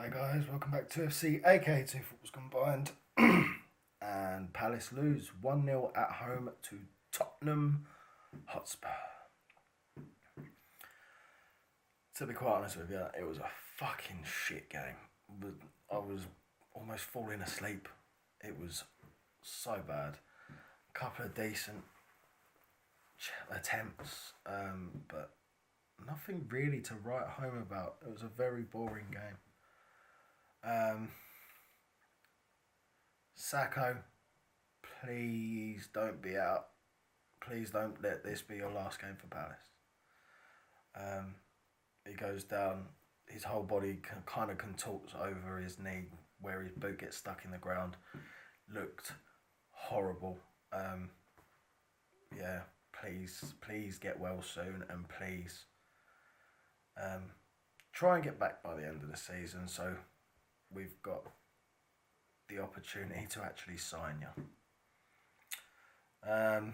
Hi guys, welcome back to FC, aka Two Footballs Combined. And Palace lose 1-0 at home to Tottenham Hotspur. To be quite honest with you, it was a fucking shit game. I was almost falling asleep. It was so bad. A couple of decent attempts, but nothing really to write home about. It was a very boring game. SAKHO, please don't be out. Please don't let this be your last game for Palace. He goes down, his whole body kind of contorts over his knee where his boot gets stuck in the ground. Looked horrible. Yeah, please get well soon, and please try and get back by the end of the season so we've got the opportunity to actually sign you.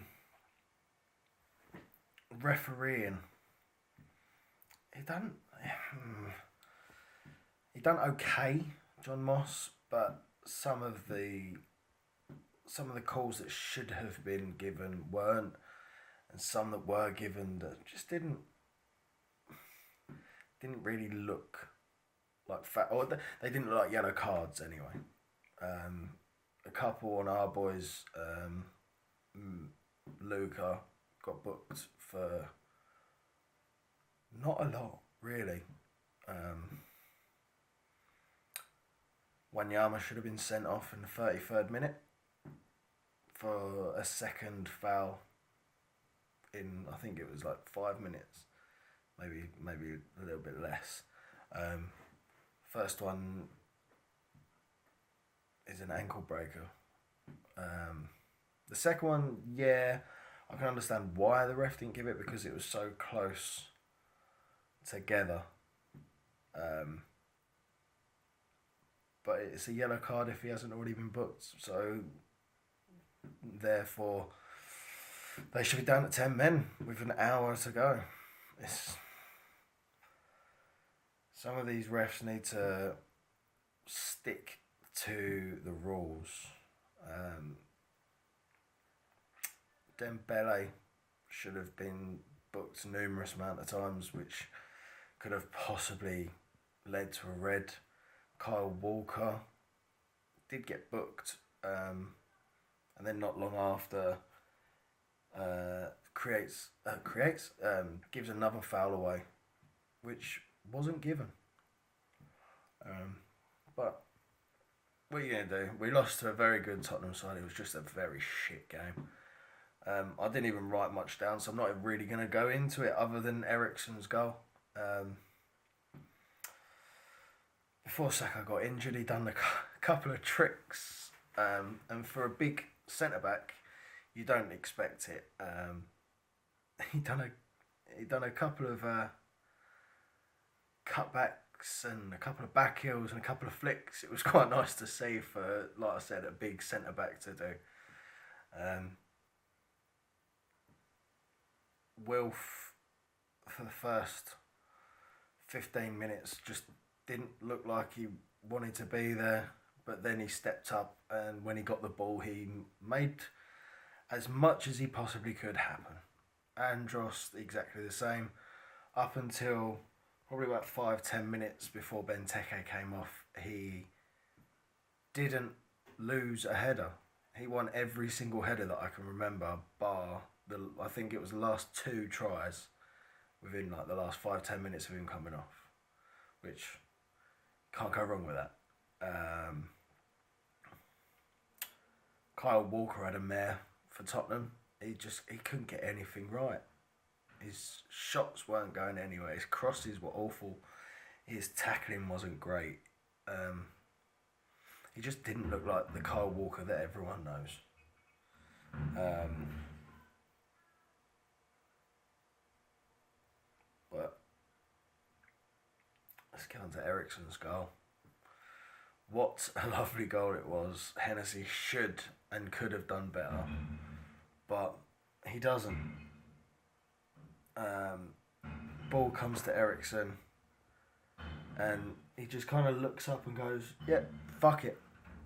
Refereeing, he done okay, John Moss, but some of the calls that should have been given weren't, and some that were given that just didn't really look like or they didn't look like yellow cards anyway. A couple on our boys, Luca got booked for not a lot really. Wanyama should have been sent off in the 33rd minute for a second foul in, I think it was like 5 minutes, maybe a little bit less. First one is an ankle breaker. The second one, yeah, I can understand why the ref didn't give it, because it was so close together. But it's a yellow card if he hasn't already been booked, so therefore they should be down to 10 men with an hour to go. Some of these refs need to stick to the rules. Dembele should have been booked numerous amount of times, which could have possibly led to a red. Kyle Walker did get booked, and then not long after gives another foul away, which wasn't given. But what are you going to do? We lost to a very good Tottenham side. It was just a very shit game. I didn't even write much down, so I'm not really going to go into it other than Eriksen's goal. Before Saka got injured, he done a couple of tricks, and for a big centre-back, you don't expect it. He done a couple of cutbacks and a couple of back heels and a couple of flicks. It was quite nice to see for, like I said, a big centre-back to do. Wilf, for the first 15 minutes, just didn't look like he wanted to be there, but then he stepped up, and when he got the ball, he made as much as he possibly could happen. Andros, exactly the same, up until probably about 5-10 minutes before Benteke came off. He didn't lose a header. He won every single header that I can remember, bar I think it was the last 2 tries within like the last 5-10 minutes of him coming off, which can't go wrong with that. Kyle Walker had a mare for Tottenham. He couldn't get anything right. His shots weren't going anywhere. His crosses were awful. His tackling wasn't great. He just didn't look like the Kyle Walker that everyone knows. But let's get on to Eriksen's goal. What a lovely goal it was. Hennessy should and could have done better, but he doesn't. Ball comes to Eriksen, and he just kind of looks up and goes, "Yeah, fuck it,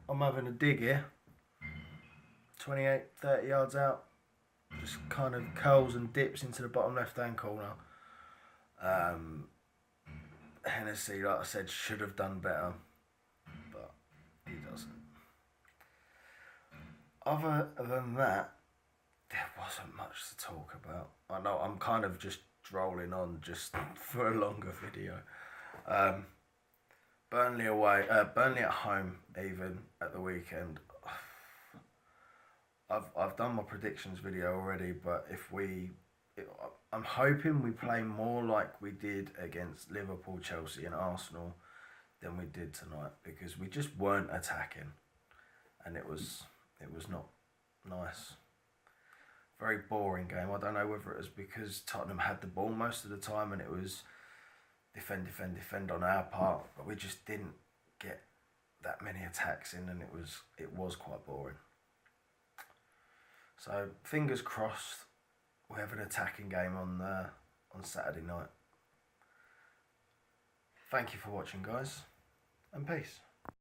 I'm having a dig here." 28, 30 yards out, just kind of curls and dips into the bottom left-hand corner. Hennessy, like I said, should have done better, but he doesn't. Other than that, there wasn't much to talk about. I know I'm kind of just drolling on just for a longer video. Burnley away, Burnley at home, even at the weekend. I've done my predictions video already, but I'm hoping we play more like we did against Liverpool, Chelsea, and Arsenal than we did tonight, because we just weren't attacking, and it was not nice. Very boring game. I don't know whether it was because Tottenham had the ball most of the time and it was defend on our part, but we just didn't get that many attacks in, and it was quite boring. So fingers crossed we have an attacking game on Saturday night. Thank you for watching, guys, and peace.